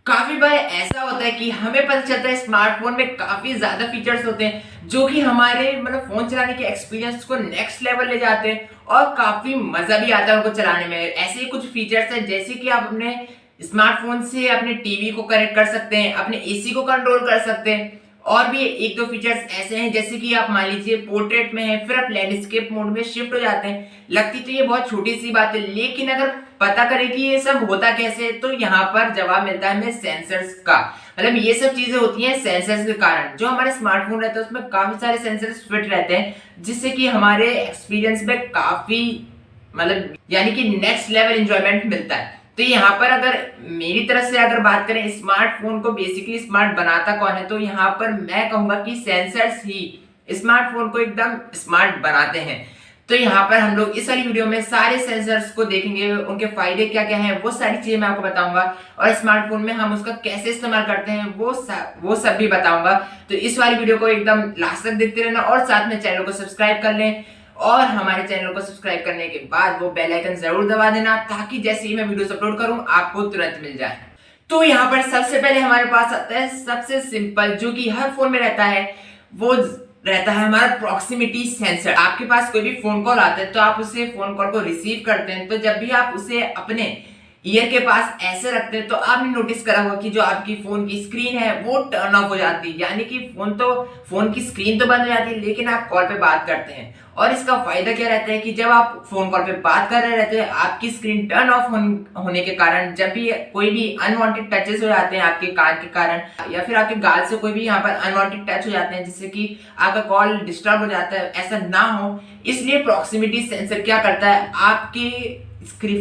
काफी बार ऐसा होता है कि हमें पता चलता है स्मार्टफोन में काफी ज्यादा फीचर्स होते हैं जो कि हमारे फोन चलाने के एक्सपीरियंस को नेक्स्ट लेवल ले जाते हैं और काफी मजा भी आता है उनको चलाने में। ऐसे ही कुछ फीचर्स हैं जैसे कि आप अपने स्मार्टफोन से अपने टीवी को कनेक्ट कर सकते हैं, अपने एसी को कंट्रोल कर सकते हैं। और भी एक दो फीचर्स ऐसे हैं जैसे कि आप मान लीजिए पोर्ट्रेट में है, फिर आप लैंडस्केप मोड में शिफ्ट हो जाते हैं। लगती तो ये बहुत छोटी सी बात है, लेकिन अगर पता करें कि ये सब होता कैसे तो यहाँ पर जवाब मिलता है हमें सेंसर्स का। ये सब चीजें होती हैं सेंसर्स के कारण। जो हमारे स्मार्टफोन रहता है उसमें काफी सारे सेंसर्स फिट रहते हैं जिससे कि हमारे एक्सपीरियंस में काफी यानी कि नेक्स्ट लेवल एंजॉयमेंट मिलता है। तो यहाँ पर अगर मेरी तरफ से अगर बात करें स्मार्टफोन को बेसिकली स्मार्ट बनाता कौन है, तो यहाँ पर मैं कहूंगा कि सेंसर्स ही स्मार्टफोन को एकदम स्मार्ट बनाते हैं। तो यहाँ पर हम लोग इस वाली वीडियो में सारे सेंसर्स को देखेंगे, उनके फायदे क्या क्या हैं, वो सारी चीजें मैं आपको बताऊंगा और स्मार्टफोन में हम उसका कैसे इस्तेमाल करते हैं वो सब भी बताऊंगा। तो इस वाली वीडियो को एकदम लास्ट तक देखते रहना और साथ में चैनल को सब्सक्राइब कर लें और हमारे चैनल को सब्सक्राइब करने के बाद वो बेल आइकन जरूर दबा देना ताकि जैसे ही मैं वीडियो अपलोड करूं आपको तुरंत मिल जाए। तो यहाँ पर सबसे पहले हमारे पास आता है सबसे सिंपल जो कि हर फोन में रहता है, वो रहता है हमारा प्रॉक्सिमिटी सेंसर। आपके पास कोई भी फोन कॉल आता है तो आप उसे फोन कॉल को रिसीव करते हैं, तो जब भी आप उसे अपने ईयर के पास ऐसे रखते हैं तो आपने नोटिस करा होगा कि जो आपकी फोन की स्क्रीन है वो टर्न ऑफ हो जाती है, यानी कि फोन की स्क्रीन तो बंद हो जाती है लेकिन आप कॉल पे बात करते हैं। और इसका फायदा क्या रहता है कि जब आप फोन कॉल पे बात कर रहे रहते हैं आपकी स्क्रीन टर्न ऑफ होने के कारण जब भी कोई भी अनवांटेड टचेस हो जाते हैं आपके कान के कारण या फिर आपके गाल से कोई भी यहाँ पर अनवांटेड टच हो जाते हैं जिससे कि आपका कॉल डिस्टर्ब हो जाता है, ऐसा ना हो इसलिए प्रॉक्सिमिटी सेंसर क्या करता है आपके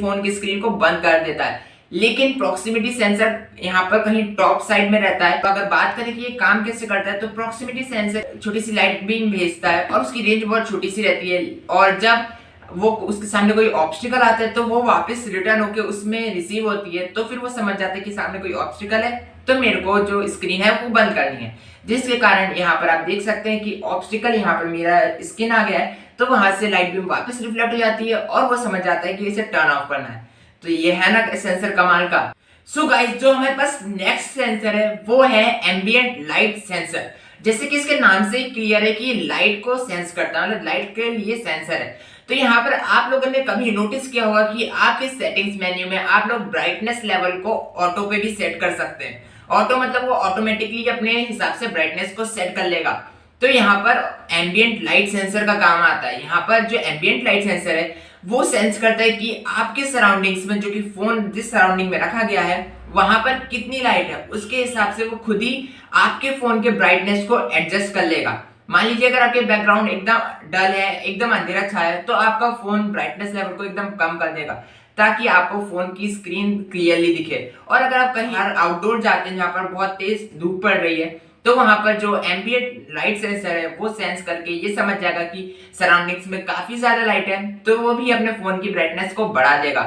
फोन की स्क्रीन को बंद कर देता है। लेकिन प्रॉक्सिमिटी सेंसर यहाँ पर कहीं टॉप साइड में रहता है। तो अगर बात करें कि ये काम कैसे करता है तो प्रॉक्सिमिटी सेंसर छोटी सी लाइट बीम भेजता है और उसकी रेंज बहुत छोटी सी रहती है और जब वो उसके सामने कोई ऑब्स्टिकल आता है तो वो वापस रिटर्न होकर उसमें रिसीव होती है, तो फिर वो समझ जाता है कि सामने कोई ऑब्स्टिकल है तो मेरे को जो स्क्रीन है वो बंद करनी है। जिसके कारण यहाँ पर आप देख सकते हैं कि ऑब्स्टिकल यहाँ पर मेरा स्क्रीन आ गया है तो वहां से लाइट बीम वापस रिफ्लेक्ट हो जाती है और वो समझ जाता है कि इसे टर्न ऑफ करना है। तो ये है ना सेंसर कमाल का। सो गाइस जो हमारे पास नेक्स्ट सेंसर है वो है एम्बिएंट लाइट सेंसर। जैसे कि इसके नाम से क्लियर है कि लाइट को सेंस करता है, लाइट के लिए सेंसर है। तो यहाँ पर आप लोगों ने कभी नोटिस किया होगा कि आपके सेटिंग्स मेन्यू में आप लोग ब्राइटनेस लेवल को ऑटो पे भी सेट कर सकते हैं। ऑटो वो ऑटोमेटिकली अपने हिसाब से ब्राइटनेस को सेट कर लेगा। तो यहाँ पर एम्बिएंट लाइट सेंसर का काम आता है। यहाँ पर जो एम्बिएंट लाइट सेंसर है वो सेंस करता है कि आपके सराउंडिंग्स में जो कि फोन जिस सराउंडिंग में रखा गया है वहां पर कितनी लाइट है, उसके हिसाब से वो खुद ही आपके फोन के ब्राइटनेस को एडजस्ट कर लेगा। मान लीजिए अगर आपके बैकग्राउंड एकदम डल है, एकदम अंधेरा छाया है, तो आपका फोन ब्राइटनेस लेवल को एकदम कम कर देगा ताकि आपको फोन की स्क्रीन क्लियरली दिखे। और अगर आप कहीं आउटडोर जाते हैं जहाँ पर बहुत तेज धूप पड़ रही है तो वहां पर जो एम्बिएंट लाइट सेंसर है वो सेंस करके ये समझ जाएगा कि सराउंडिंग्स में काफी ज्यादा लाइट है, तो वो भी अपने फोन की ब्राइटनेस को बढ़ा देगा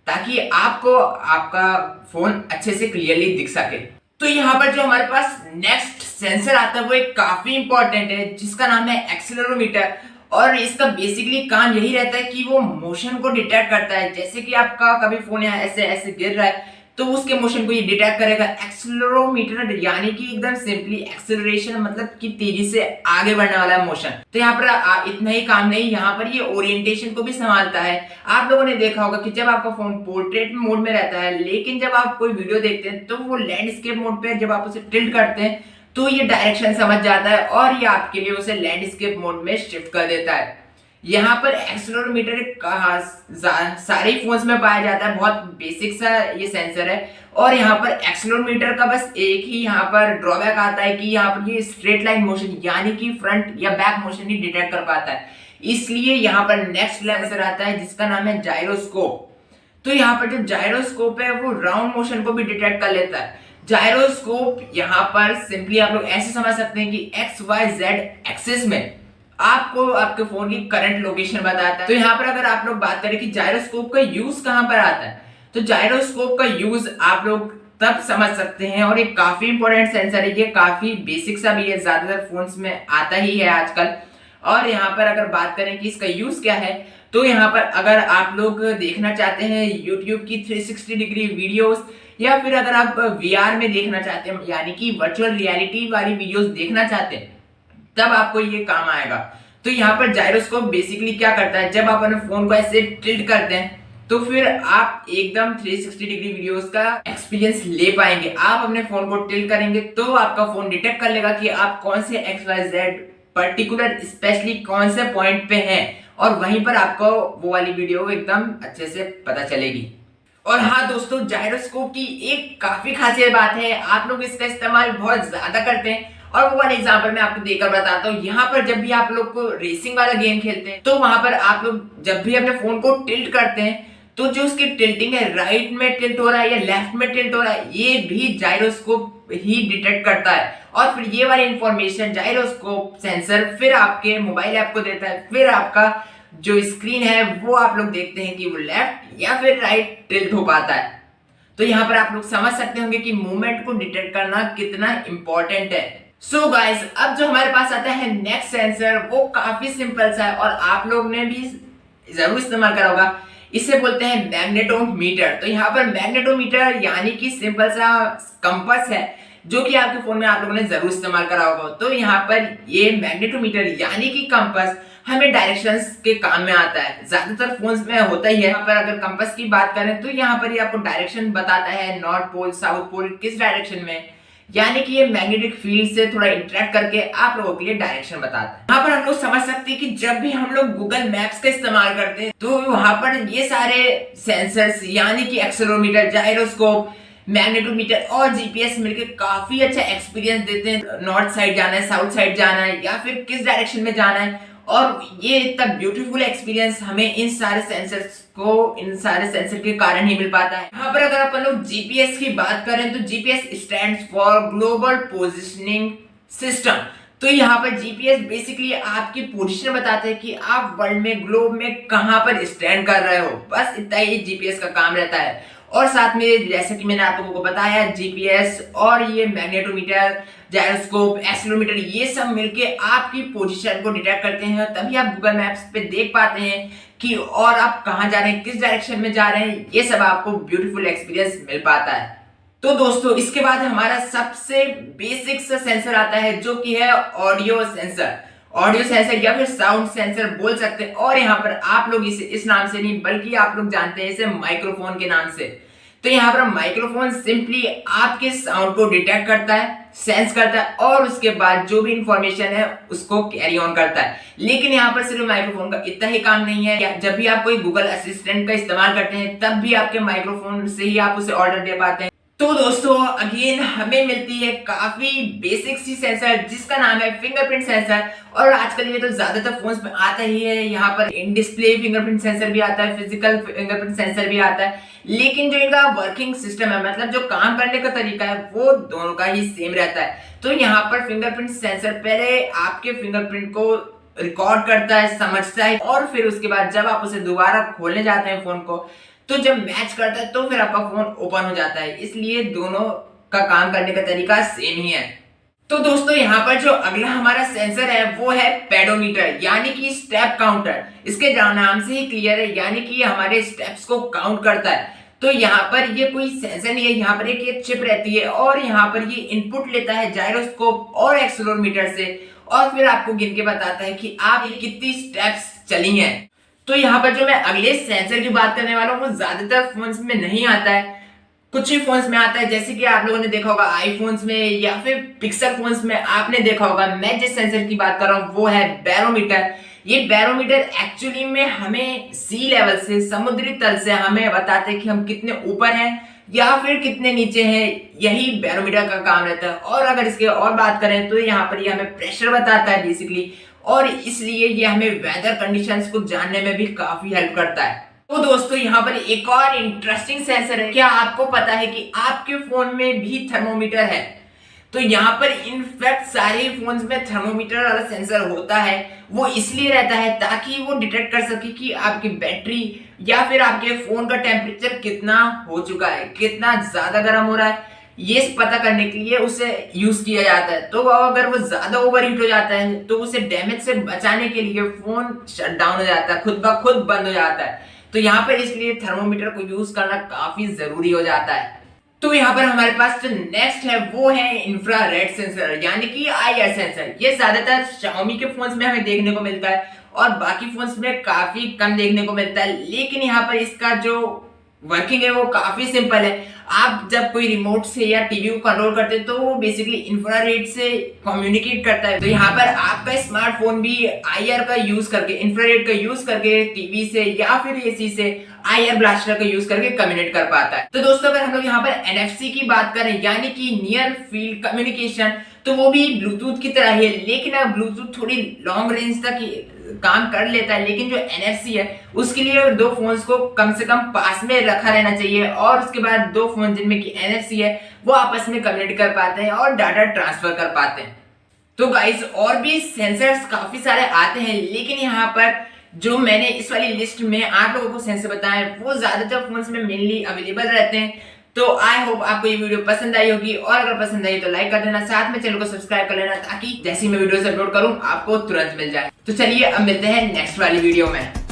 ताकि आपको आपका फोन अच्छे से क्लियरली दिख सके। तो यहाँ पर जो हमारे पास नेक्स्ट सेंसर आता है वो एक काफी इंपॉर्टेंट है जिसका नाम है एक्सेलेरोमीटर। और इसका बेसिकली काम यही रहता है कि वो मोशन को डिटेक्ट करता है। जैसे कि आपका कभी फोन यहाँ ऐसे ऐसे गिर रहा है तो उसके मोशन को ये डिटेक्ट करेगा। एक्सेलेरोमीटर यानी कि एकदम सिंपली एक्सेलरेशन कि तेजी से आगे बढ़ने वाला मोशन। तो यहाँ पर इतना ही काम नहीं, यहाँ पर ये ओरिएंटेशन को भी संभालता है। आप लोगों ने देखा होगा कि जब आपका फोन पोर्ट्रेट मोड में रहता है लेकिन जब आप कोई वीडियो देखते हैं तो वो लैंडस्केप मोड पे जब आप उसे टिल्ट करते हैं तो ये डायरेक्शन समझ जाता है और ये आपके लिए उसे लैंडस्केप मोड में शिफ्ट कर देता है। यहाँ पर एक्सेलेरोमीटर सारे फोन्स में पाया जाता है, बहुत बेसिक सा ये सेंसर है। और यहाँ पर एक्सेलेरोमीटर का बस एक ही यहाँ पर ड्रॉबैक आता है कि यहाँ पर ये स्ट्रेट लाइन मोशन यानी कि फ्रंट या बैक मोशन ही डिटेक्ट कर पाता है। इसलिए यहाँ पर नेक्स्ट सेंसर आता है जिसका नाम है जायरोस्कोप। तो यहाँ पर जो जायरोस्कोप है वो राउंड मोशन को भी डिटेक्ट कर लेता है। जायरोस्कोप यहाँ पर सिंपली आप लोग ऐसे समझ सकते हैं कि XYZ एक्सिस में आपको आपके फोन की करंट लोकेशन बताता है। तो यहाँ पर अगर आप लोग बात करें कि जायरोस्कोप का यूज कहां पर आता है, तो जायरोस्कोप का यूज आप लोग तब समझ सकते हैं और ये काफी इंपॉर्टेंट सेंसर है। ये काफी बेसिक सा भी है, ज्यादातर फोन्स में आता ही है आजकल। और यहाँ पर अगर बात करें कि इसका यूज क्या है तो यहाँ पर अगर आप लोग देखना चाहते हैं YouTube की 360 डिग्री वीडियोस या फिर अगर आप वीआर में देखना चाहते हैं यानी कि वर्चुअल रियलिटी वाली वीडियोस देखना चाहते हैं तब आपको ये काम आएगा। तो यहाँ पर जायरोस्कोप बेसिकली क्या करता है, जब आप अपने फोन को ऐसे टिल्ट करते हैं तो फिर आप एकदम 360 डिग्री वीडियोस का एक्सपीरियंस ले पाएंगे। आप अपने फोन को टिल्ट करेंगे तो आपका फोन डिटेक्ट कर लेगा कि आप कौन से XYZ पर्टिकुलर स्पेशली कौन से पॉइंट पे हैं और वहीं पर आपको वो वाली वीडियो एकदम अच्छे से पता चलेगी। और हाँ दोस्तों, जायरोस्कोप की एक काफी खासियत बात है, आप लोग इसका इस्तेमाल बहुत ज्यादा करते हैं और वो वाला एग्जांपल मैं आपको देकर बताता हूँ। यहाँ पर जब भी आप लोग को रेसिंग वाला गेम खेलते हैं तो वहां पर आप लोग जब भी अपने फोन को टिल्ट करते हैं तो जो उसकी टिल्टिंग है, राइट में टिल्ट हो रहा है या लेफ्ट में टिल्ट हो रहा है, ये भी जायरोस्कोप ही डिटेक्ट करता है। और फिर ये वाली इंफॉर्मेशन जायरोस्कोप सेंसर फिर आपके मोबाइल ऐप को देता है। फिर आपका जो स्क्रीन है वो आप लोग देखते हैं कि वो लेफ्ट या फिर राइट टिल्ट हो पाता है। तो यहाँ पर आप लोग समझ सकते होंगे कि मूवमेंट को डिटेक्ट करना कितना इंपॉर्टेंट है। सो गाइस, अब जो हमारे पास आता है नेक्स्ट सेंसर, वो काफी सिंपल सा है और आप लोग ने भी जरूर इस्तेमाल करा होगा। इसे बोलते हैं मैग्नेटोमीटर। तो यहाँ पर मैग्नेटोमीटर यानी कि सिंपल सा कंपास है जो कि आपके फोन में आप लोगों ने जरूर इस्तेमाल करा होगा। तो यहाँ पर ये मैग्नेटोमीटर यानी कि कंपास हमें डायरेक्शंस के काम में आता है। ज्यादातर फोन्स में होता ही है। यहाँ पर अगर कंपास की बात करें तो यहाँ पर ये आपको डायरेक्शन बताता है, नॉर्थ पोल साउथ पोल किस डायरेक्शन में, यानी कि ये मैग्नेटिक फील्ड से थोड़ा इंटरेक्ट करके आप लोगों के लिए डायरेक्शन बताता है। यहाँ पर हम लोग समझ सकते हैं कि जब भी हम लोग गूगल मैप्स का इस्तेमाल करते हैं तो वहां पर ये सारे सेंसर्स यानी कि एक्सेलेरोमीटर, जायरोस्कोप, मैग्नेटोमीटर और जीपीएस मिलकर काफी अच्छा एक्सपीरियंस देते हैं। नॉर्थ साइड जाना है, साउथ साइड जाना है या फिर किस डायरेक्शन में जाना है, और ये इतना ब्यूटीफुल एक्सपीरियंस हमें इन सारे सेंसर के कारण ही मिल पाता है। यहाँ पर अगर अपन लोग जीपीएस की बात करें तो GPS stands for global positioning system. तो यहाँ पर जीपीएस बेसिकली आपकी पोजीशन बताते हैं कि आप वर्ल्ड में, ग्लोब में कहां पर स्टैंड कर रहे हो। बस इतना ही जीपीएस का काम रहता है। और साथ में जैसे कि मैंने आप लोगों को बताया, जीपीएस और ये मैग्नेटोमीटर, जायरोस्कोप, एक्सेलेरोमीटर, ये सब मिलके आपकी पोजीशन को डिटेक्ट करते हैं। तभी आप गूगल मैप्स पे देख पाते हैं कि और आप कहां जा रहे हैं, किस डायरेक्शन में जा रहे हैं। ये सब आपको ब्यूटीफुल एक्सपीरियंस मिल पाता है। तो दोस्तों, इसके बाद हमारा सबसे बेसिक सा सेंसर आता है जो कि है ऑडियो सेंसर। ऑडियो सेंसर या फिर साउंड सेंसर बोल सकते हैं। और यहाँ पर आप लोग इसे इस नाम से नहीं बल्कि आप लोग जानते हैं इसे माइक्रोफोन के नाम से। तो यहाँ पर माइक्रोफोन सिंपली आपके साउंड को डिटेक्ट करता है, सेंस करता है और उसके बाद जो भी इंफॉर्मेशन है उसको कैरी ऑन करता है। लेकिन यहाँ पर सिर्फ माइक्रोफोन का इतना ही काम नहीं है। जब भी आप कोई गूगल असिस्टेंट का इस्तेमाल करते हैं तब भी आपके माइक्रोफोन से ही आप उसे ऑर्डर दे पाते हैं। तो दोस्तों, अगेन हमें मिलती है काफी बेसिक सी सेंसर जिसका नाम है फिंगरप्रिंट सेंसर। और आजकल ये तो ज्यादातर फोन्स में आता ही है। यहाँ पर इन डिस्प्ले फिंगरप्रिंट सेंसर भी आता है, फिजिकल फिंगरप्रिंट सेंसर भी आता है। लेकिन जो इनका वर्किंग सिस्टम है, मतलब जो काम करने का तरीका है, वो दोनों का ही सेम रहता है। तो यहाँ पर फिंगरप्रिंट सेंसर पहले आपके फिंगरप्रिंट को रिकॉर्ड करता है, समझता है और फिर उसके बाद जब आप उसे दोबारा खोलने जाते हैं फोन को, तो जब मैच करता है तो फिर आपका फोन ओपन हो जाता है। इसलिए दोनों का काम करने का तरीका सेम ही है। तो दोस्तों, यहाँ पर जो अगला हमारा सेंसर है वो है पेडोमीटर यानी कि स्टेप काउंटर। इसके नाम से ही क्लियर है, यानी कि हमारे स्टेप्स को काउंट करता है। तो यहाँ पर ये कोई सेंसर नहीं है, यहाँ पर एक चिप रहती है और यहाँ पर ये इनपुट लेता है जायरोस्कोप और एक्सेलेरोमीटर से और फिर आपको गिन के बताता है कि आप ये कितनी स्टेप्स चली हैं। तो यहाँ पर जो मैं अगले सेंसर की बात करने वाला हूँ वो ज्यादातर फोन्स में नहीं आता है, कुछ ही फोन्स में आता है। जैसे कि आप लोगों ने देखा होगा आईफोन्स में या फिर पिक्सल फोन्स में आपने देखा होगा। मैं जिस सेंसर की बात कर रहा हूँ वो है बैरोमीटर। ये बैरोमीटर एक्चुअली में हमें सी लेवल से, समुद्री तल से हमें बताते हैं कि हम कितने ऊपर हैं या फिर कितने नीचे हैं। यही बैरोमीटर का काम रहता है। और अगर इसके और बात करें तो यहाँ पर ये हमें प्रेशर बताता है बेसिकली, और इसलिए ये हमें वेदर कंडीशंस को जानने में भी काफी हेल्प करता है। तो दोस्तों, यहाँ पर एक और इंटरेस्टिंग सेंसर है। क्या आपको पता है कि आपके फोन में भी थर्मोमीटर है? तो यहाँ पर इनफैक्ट सारे फोन्स में थर्मोमीटर वाला सेंसर होता है। वो इसलिए रहता है ताकि वो डिटेक्ट कर सके कि आपकी बैटरी या फिर आपके फोन का टेम्परेचर कितना हो चुका है, कितना ज्यादा गर्म हो रहा है। ये पता करने के लिए उसे यूज किया जाता है। तो अगर वो ज्यादा ओवर हीट हो जाता है तो उसे डैमेज से बचाने के लिए फोन शट डाउन हो जाता है, खुद ब खुद बंद हो जाता है। तो यहाँ पर इसलिए थर्मोमीटर को यूज करना काफी जरूरी हो जाता है। तो यहाँ पर हमारे पास जो नेक्स्ट है वो है इंफ्रारेड सेंसर यानी कि IR सेंसर। ये ज्यादातर Xiaomi के फोन्स में हमें देखने को मिलता है और बाकी फोन्स में काफी कम देखने को मिलता है, लेकिन यहाँ पर इसका जो वर्किंग है वो काफी सिंपल है। आप जब कोई रिमोट से या टीवी को कंट्रोल करते हैं तो वो बेसिकली इंफ्रारेड से कम्युनिकेट करता है। तो यहाँ पर आपका स्मार्टफोन भी IR का यूज करके, इंफ्रारेड का यूज करके टीवी से या फिर AC से IR ब्लास्टर का यूज करके कम्युनिकेट कर पाता है। तो दोस्तों अगर हम लोग यहाँ पर NFC की बात करें यानी कि नियर फील्ड कम्युनिकेशन, तो वो भी ब्लूटूथ की तरह है, लेकिन अब ब्लूटूथ थोड़ी लॉन्ग रेंज तक काम कर लेता है, लेकिन जो NFC है उसके लिए दो फोन्स को कम से कम पास में रखा रहना चाहिए और उसके बाद दो फोन जिनमें कि NFC है वो आपस में कम्युनिकेट कर पाते हैं और डाटा ट्रांसफर कर पाते हैं। तो गाइस और भी सेंसर्स काफी सारे आते हैं, लेकिन यहाँ पर जो मैंने इस वाली लिस्ट में आप लोगों को सेंसर बताए वो ज्यादातर फोन्स में मेनली अवेलेबल रहते हैं। तो आई होप आपको ये वीडियो पसंद आई होगी और अगर पसंद आई तो लाइक कर देना, साथ में चैनल को सब्सक्राइब कर लेना ताकि जैसे मैं वीडियोस अपलोड करूं आपको तुरंत मिल जाए। तो चलिए अब मिलते हैं नेक्स्ट वाली वीडियो में।